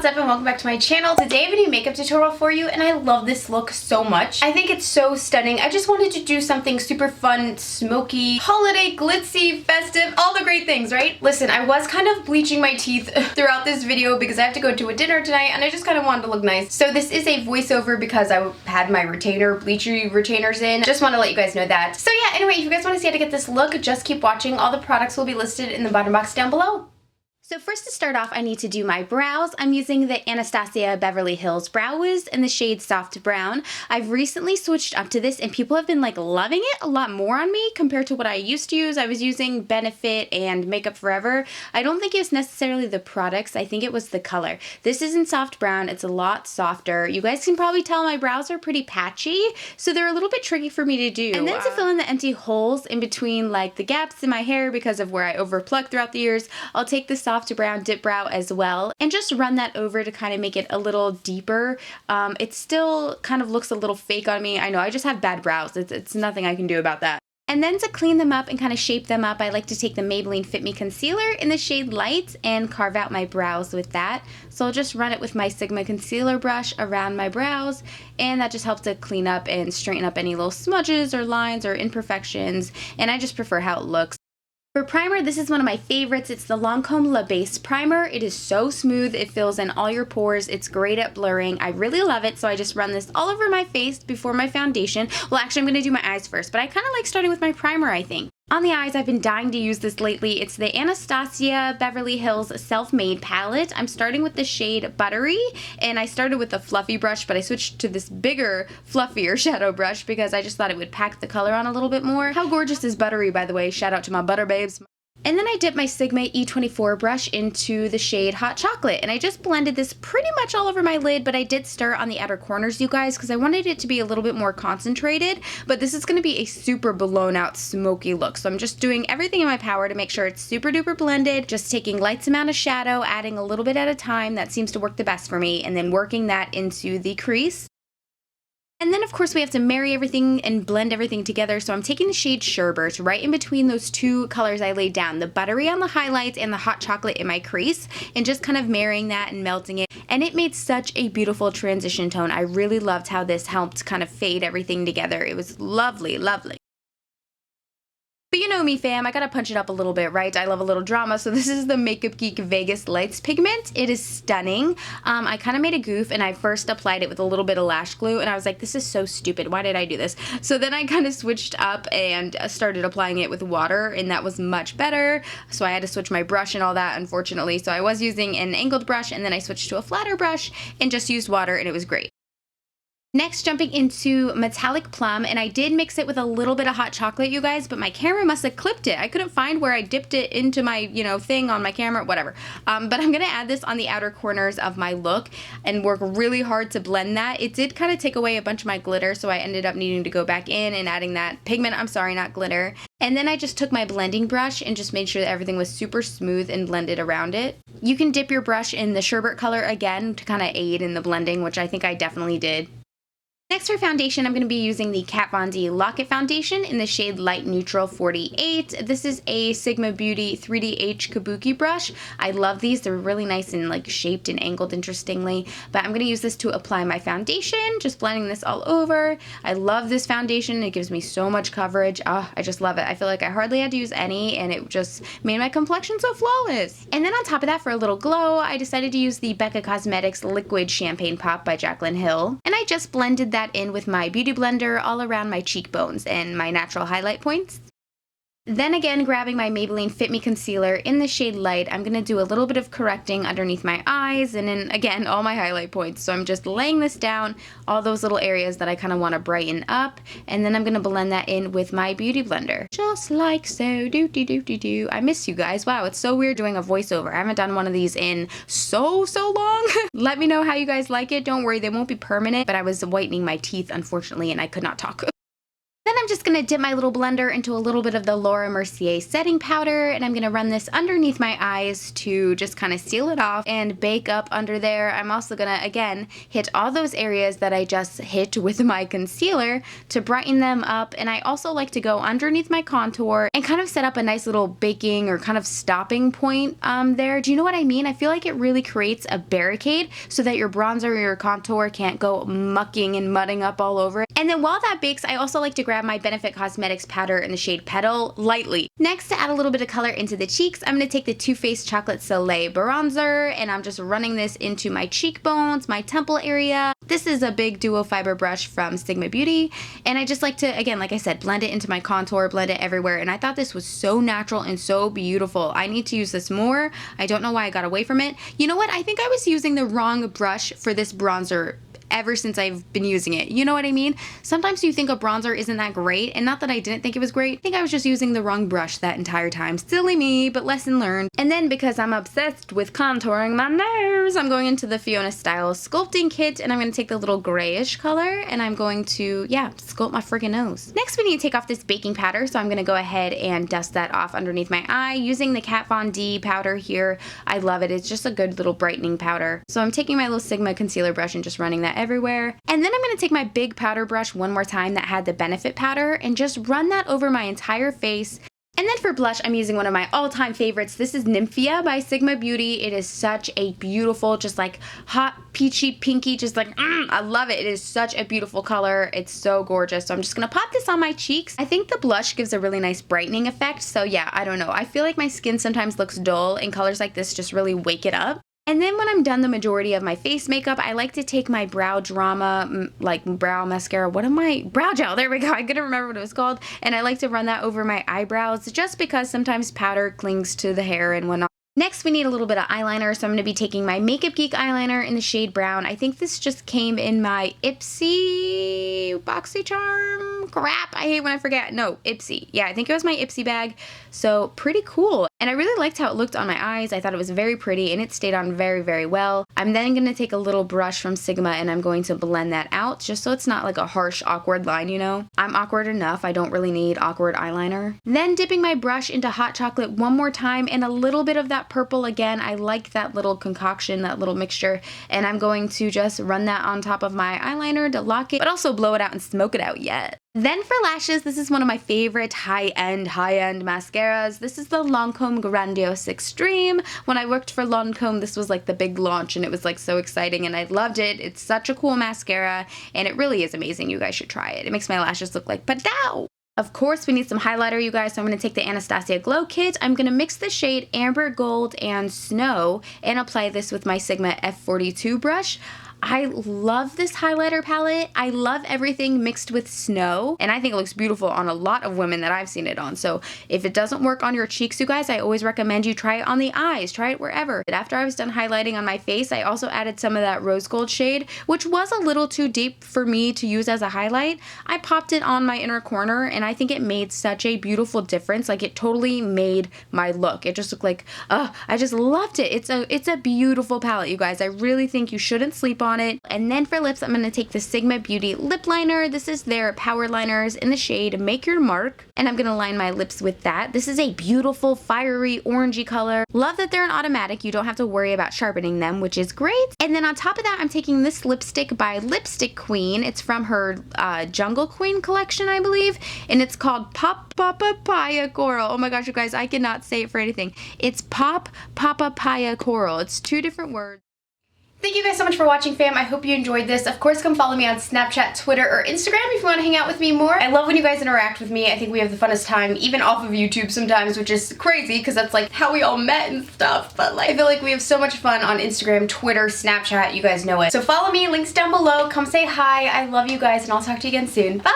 what's up and welcome back to my channel. Today I have a new makeup tutorial for you and I love this look so much. I think it's so stunning. I just wanted to do something super fun, smoky, holiday, glitzy, festive, all the great things, right? Listen, I was kind of bleaching my teeth throughout this video because I have to go to a dinner tonight and I just kind of wanted to look nice. So this is a voiceover because I had my bleachy retainers in. Just want to let you guys know that. So yeah, anyway, if you guys want to see how to get this look, just keep watching. All the products will be listed in the bottom box down below. So first to start off, I need to do my brows. I'm using the Anastasia Beverly Hills Brow Wiz in the shade Soft Brown. I've recently switched up to this and people have been like loving it a lot more on me compared to what I used to use. I was using Benefit and Makeup Forever. I don't think it was necessarily the products, I think it was the color. This is in Soft Brown, it's a lot softer. You guys can probably tell my brows are pretty patchy, so they're a little bit tricky for me to do. And then to fill in the empty holes in between like the gaps in my hair because of where I overplucked throughout the years, I'll take the Soft Brown Dip Brow as well and just run that over to kind of make it a little deeper. It still kind of looks a little fake on me. I know I just have bad brows. It's nothing I can do about that. And then to clean them up and kind of shape them up, I like to take the Maybelline Fit Me Concealer in the shade Light and carve out my brows with that. So I'll just run it with my Sigma concealer brush around my brows, and that just helps to clean up and straighten up any little smudges or lines or imperfections, and I just prefer how it looks. For primer, this is one of my favorites. It's the Lancome La Base Primer. It is so smooth. It fills in all your pores. It's great at blurring. I really love it, so I just run this all over my face before my foundation. Well, actually, I'm going to do my eyes first, but I kind of like starting with my primer, I think. On the eyes, I've been dying to use this lately. It's the Anastasia Beverly Hills Self-Made Palette. I'm starting with the shade Buttery, and I started with a fluffy brush, but I switched to this bigger, fluffier shadow brush because I just thought it would pack the color on a little bit more. How gorgeous is Buttery, by the way? Shout out to my butter babes. And then I dipped my Sigma E24 brush into the shade Hot Chocolate, and I just blended this pretty much all over my lid, but I did stir on the outer corners, you guys, because I wanted it to be a little bit more concentrated, but this is going to be a super blown out smoky look, so I'm just doing everything in my power to make sure it's super duper blended, just taking light amount of shadow, adding a little bit at a time. That seems to work the best for me, and then working that into the crease. And then of course we have to marry everything and blend everything together, so I'm taking the shade Sherbet right in between those two colors I laid down, the Buttery on the highlights and the Hot Chocolate in my crease, and just kind of marrying that and melting it. And it made such a beautiful transition tone. I really loved how this helped kind of fade everything together. It was lovely, lovely. But you know me, fam, I gotta punch it up a little bit, right? I love a little drama, so this is the Makeup Geek Vegas Lights Pigment. It is stunning. I kind of made a goof, and I first applied it with a little bit of lash glue, and I was like, this is so stupid. Why did I do this? So then I kind of switched up and started applying it with water, and that was much better. So I had to switch my brush and all that, unfortunately. So I was using an angled brush, and then I switched to a flatter brush and just used water, and it was great. Next, jumping into Metallic Plum, and I did mix it with a little bit of hot chocolate, you guys, but my camera must have clipped it. I couldn't find where I dipped it into my, thing on my camera, whatever. But I'm gonna add this on the outer corners of my look and work really hard to blend that. It did kind of take away a bunch of my glitter, so I ended up needing to go back in and adding that pigment, I'm sorry, not glitter. And then I just took my blending brush and just made sure that everything was super smooth and blended around it. You can dip your brush in the sherbet color again to kind of aid in the blending, which I think I definitely did. Next for foundation, I'm going to be using the Kat Von D Lock-It Foundation in the shade Light Neutral 48. This is a Sigma Beauty 3DH Kabuki brush. I love these. They're really nice and like shaped and angled interestingly. But I'm going to use this to apply my foundation, just blending this all over. I love this foundation. It gives me so much coverage. Oh, I just love it. I feel like I hardly had to use any, and it just made my complexion so flawless. And then on top of that, for a little glow, I decided to use the Becca Cosmetics Liquid Champagne Pop by Jaclyn Hill. And I just blended that in with my beauty blender all around my cheekbones and my natural highlight points. Then again, grabbing my Maybelline Fit Me Concealer in the shade Light, I'm going to do a little bit of correcting underneath my eyes and then again all my highlight points. So I'm just laying this down, all those little areas that I kind of want to brighten up, and then I'm going to blend that in with my beauty blender. Just like so, do. I miss you guys. Wow, it's so weird doing a voiceover. I haven't done one of these in so long. Let me know how you guys like it. Don't worry, they won't be permanent, but I was whitening my teeth unfortunately and I could not talk. Then I'm just gonna dip my little blender into a little bit of the Laura Mercier setting powder, and I'm gonna run this underneath my eyes to just kind of seal it off and bake up under there. I'm also gonna, again, hit all those areas that I just hit with my concealer to brighten them up. And I also like to go underneath my contour and kind of set up a nice little baking or kind of stopping point there. Do you know what I mean? I feel like it really creates a barricade so that your bronzer or your contour can't go mucking and mudding up all over. And then while that bakes, I also like to grab my Benefit Cosmetics powder in the shade Petal lightly. Next, to add a little bit of color into the cheeks, I'm going to take the Too Faced Chocolate Soleil bronzer, and I'm just running this into my cheekbones, my temple area. This is a big duo fiber brush from Sigma Beauty, and I just like to, again, like I said, blend it into my contour, blend it everywhere, and I thought this was so natural and so beautiful. I need to use this more. I don't know why I got away from it. You know what? I think I was using the wrong brush for this bronzer ever since I've been using it. You know what I mean? Sometimes you think a bronzer isn't that great, and not that I didn't think it was great. I think I was just using the wrong brush that entire time. Silly me, but lesson learned. And then because I'm obsessed with contouring my nose, I'm going into the Fiona Style sculpting kit, and I'm going to take the little grayish color, and I'm going to, yeah, sculpt my freaking nose. Next, we need to take off this baking powder, so I'm going to go ahead and dust that off underneath my eye using the Kat Von D powder here. I love it. It's just a good little brightening powder. So I'm taking my little Sigma concealer brush and just running that everywhere. And then I'm going to take my big powder brush one more time that had the Benefit powder and just run that over my entire face. And then for blush, I'm using one of my all-time favorites. This is Nymphia by Sigma Beauty. It is such a beautiful, just like hot, peachy, pinky, just like, I love it. It is such a beautiful color. It's so gorgeous. So I'm just going to pop this on my cheeks. I think the blush gives a really nice brightening effect. So yeah, I don't know. I feel like my skin sometimes looks dull, and colors like this just really wake it up. And then when I'm done the majority of my face makeup, I like to take my Brow Drama, like brow mascara. What am I? Brow gel. There we go. I couldn't remember what it was called. And I like to run that over my eyebrows just because sometimes powder clings to the hair and whatnot. Next, we need a little bit of eyeliner, so I'm going to be taking my Makeup Geek eyeliner in the shade brown. I think this just came in my Ipsy BoxyCharm crap. I hate when I forget. No, Ipsy. Yeah, I think it was my Ipsy bag. So pretty cool. And I really liked how it looked on my eyes. I thought it was very pretty, and it stayed on very, very well. I'm then going to take a little brush from Sigma, and I'm going to blend that out just so it's not like a harsh, awkward line, you know? I'm awkward enough. I don't really need awkward eyeliner. Then dipping my brush into hot chocolate one more time and a little bit of that purple again. I like that little concoction, that little mixture, and I'm going to just run that on top of my eyeliner to lock it, but also blow it out and smoke it out yet. Then for lashes, this is one of my favorite high-end mascaras. This is the Lancome Grandiose Extreme. When I worked for Lancome, this was like the big launch, and it was like so exciting, and I loved it. It's such a cool mascara, and it really is amazing. You guys should try it. It makes my lashes look like Petal. Of course, we need some highlighter, you guys, so I'm going to take the Anastasia Glow Kit. I'm going to mix the shade Amber Gold and Snow and apply this with my Sigma F42 brush. I love this highlighter palette. I love everything mixed with snow, and I think it looks beautiful on a lot of women that I've seen it on. So if it doesn't work on your cheeks, you guys, I always recommend you try it on the eyes. Try it wherever. But after I was done highlighting on my face, I also added some of that rose gold shade, which was a little too deep for me to use as a highlight. I popped it on my inner corner, and I think it made such a beautiful difference. Like, it totally made my look. It just looked like, I just loved it. It's a beautiful palette, you guys. I really think you shouldn't sleep on it. And then for lips, I'm going to take the Sigma Beauty lip liner. This is their Power Liners in the shade Make Your Mark, and I'm going to line my lips with that. This is a beautiful fiery orangey color. Love that they're an automatic. You don't have to worry about sharpening them, which is great. And then on top of that, I'm taking this lipstick by Lipstick Queen. It's from her Jungle Queen collection, I believe, and it's called Pop Papaya Coral. Oh my gosh, you guys, I cannot say it for anything. It's Pop Papaya Coral. It's two different words. Thank you guys so much for watching, fam. I hope you enjoyed this. Of course, come follow me on Snapchat, Twitter, or Instagram if you want to hang out with me more. I love when you guys interact with me. I think we have the funnest time, even off of YouTube sometimes, which is crazy because that's like how we all met and stuff. But like, I feel like we have so much fun on Instagram, Twitter, Snapchat. You guys know it. So follow me, links down below. Come say hi. I love you guys, and I'll talk to you again soon. Bye!